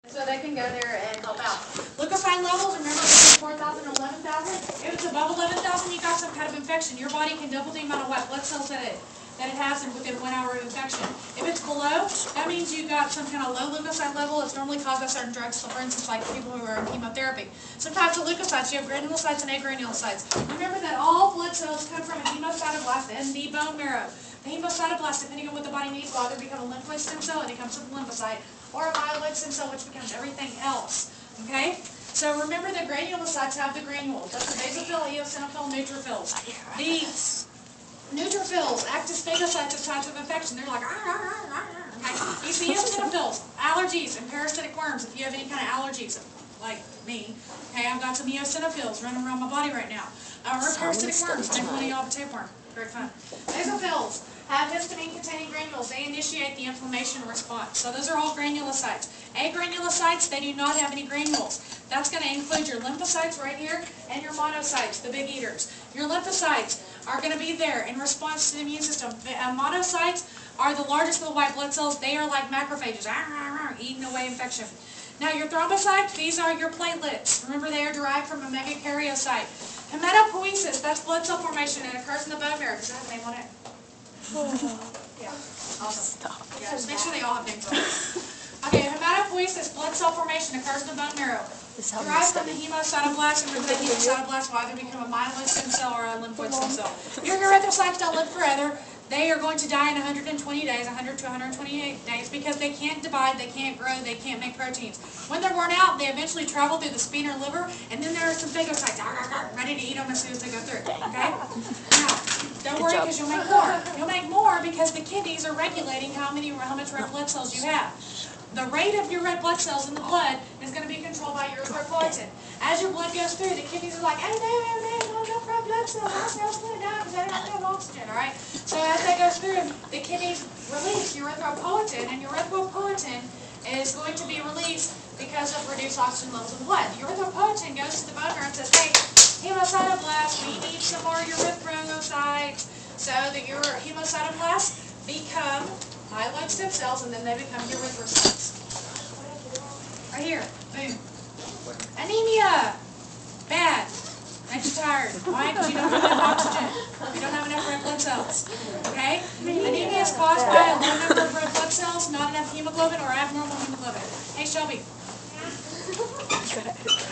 So they can go there and help out. Leukocyte levels, remember between 4,000 and 11,000? If it's above 11,000, you got some kind of infection. Your body can double the amount of white blood cells that it has within 1 hour of infection. If it's below, that means you got some kind of low leukocyte level. It's normally caused by certain drugs, so for instance, like people who are in chemotherapy. Some types of leukocytes, you have granulocytes and agranulocytes. Remember that all blood cells come from a hemocytoblast in the bone marrow. The hemocytoblast, depending on what the body needs, will either become a lymphoid stem cell and it becomes a lymphocyte, or a myeloid stem cell, which becomes everything else. Okay? So remember that granulocytes have the granules. That's the basophil, eosinophil, neutrophils. The neutrophils act as phagocytes of types of infection. They're like, okay? These eosinophils, allergies, and parasitic worms, if you have any kind of allergies, like me. Okay, I've got some eosinophils running around my body right now. Or parasitic worms, make one of y'all a tapeworm. Very fun. Basophils have histamine-containing granules. They initiate the inflammation response. So those are all granulocytes. Agranulocytes, they do not have any granules. That's going to include your lymphocytes right here and your monocytes, the big eaters. Your lymphocytes are going to be there in response to the immune system. The monocytes are the largest of the white blood cells. They are like macrophages, eating away infection. Now your thrombocytes, these are your platelets. Remember, they are derived from a megakaryocyte. Hematopoiesis, that's blood cell formation. It occurs in the bone marrow. Does that have a name on it? Yeah, awesome. Yeah, just make sure they all have names on it. Okay, hematopoiesis, blood cell formation, occurs in the bone marrow. Derived from the hemocytoblast, and remember that hemocytoblast will either become a myeloid stem cell or a lymphoid stem cell. Your erythrocytes don't live forever. They are going to die in 120 days, 100 to 128 days, because they can't divide, they can't grow, they can't make proteins. When they're worn out, they eventually travel through the spleen or liver, and then there are some phagocytes ready to eat them as soon as they go through. Okay? Now, don't worry, because you'll make more. You'll make more because the kidneys are regulating how much red blood cells you have. The rate of your red blood cells in the blood is going to be controlled by erythropoietin. As your blood goes through, the kidneys are like, hey, no red blood cells, my cells split down because they don't have oxygen, all right? So as that goes through, the kidneys release erythropoietin, and erythropoietin is going to be released because of reduced oxygen levels in the blood. Erythropoietin goes to the bone marrow and says, hey, hemocytoblast, we need some more erythrocytes, so that your hemocytoblasts become myeloid stem cells, and then they become erythrocytes. Right here. Boom. Anemia. Bad. Makes you tired. Why? Because you don't have enough oxygen. You don't have enough red blood cells. Okay? Anemia is caused by a low number of red blood cells, not enough hemoglobin, or abnormal hemoglobin. Hey, Shelby.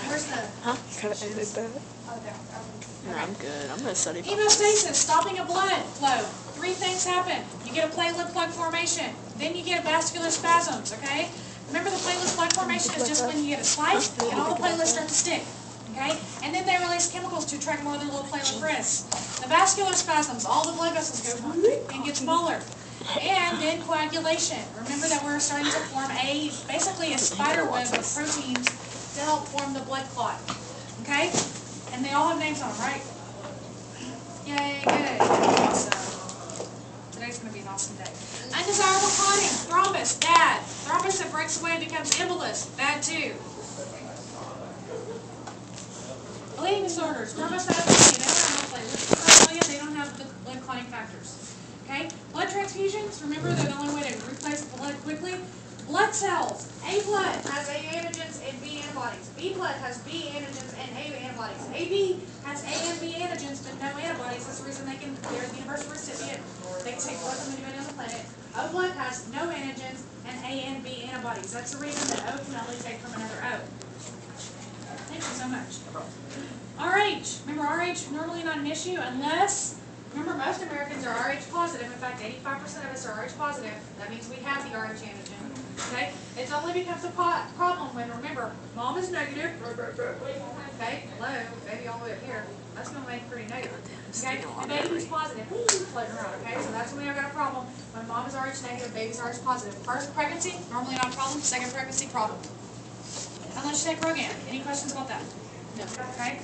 Where's the... Huh? Can I edit that? Oh, there. No, I'm good. I'm going to study. Hemostasis, stopping of blood flow. 3 things happen. You get a platelet plug formation. Then you get vascular spasms, okay? Remember, the platelet plug formation is just when you get a slice and all the platelets start to stick, okay? And then they release chemicals to attract more of their little platelet friends. The vascular spasms, all the blood vessels go and get smaller. And then coagulation. Remember that we're starting to form basically a spider web of proteins to help form the blood clot, okay? And they all have names on them, right? Yay, good. Awesome. Today's going to be an awesome day. Undesirable clotting. Thrombus, bad. Thrombus that breaks away becomes embolus, bad too. Bleeding disorders. Thrombocytopenia, they don't have no platelets. They don't have the blood clotting factors. Okay? Blood transfusions, remember they're the only way to replace blood quickly. Blood cells. A blood has A antigens and B antibodies. B blood has B antigens and A antibodies. AB has A and B antigens but no antibodies. That's the reason they're the universal recipient. They can take blood from anybody on the planet. O blood has no antigens and A and B antibodies. That's the reason that O can only take from another O. Thank you so much. RH. Remember, RH normally not an issue unless... Remember, most Americans are RH positive. In fact, 85% of us are RH positive. That means we have the RH antigen. Okay? It only becomes a problem when, remember, mom is negative. Okay? Hello? Baby all the way up here. That's going to make it pretty negative. Okay? And baby's positive. Floating around. Okay? So that's when we have got a problem. When mom is RH negative, baby's RH positive. First pregnancy, normally not a problem. Second pregnancy, problem. Unless you take Rogaine. Any questions about that? No. Okay?